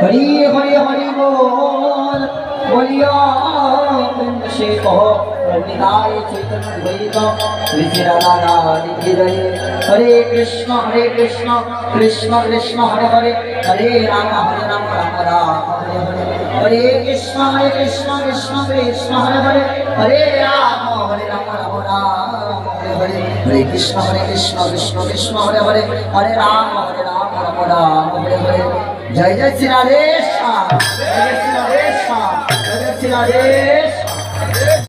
हरि हरि हरि बोल बोलियो से कहो निताय चैतन्य द्वैतम श्री श्री राधा रानी की जय। हरे कृष्ण कृष्ण कृष्ण हरे हरे हरे राम राम राम हरे हरे। हरे कृष्ण कृष्ण कृष्ण हरे हरे हरे राम राम हरे हरे। हरे कृष्ण कृष्ण कृष्ण हरे हरे हरे राम हरे हरे। जय जय श्री राधेश्याम, जय जय श्री राधेश्याम, जय जय श्री राधेश्याम।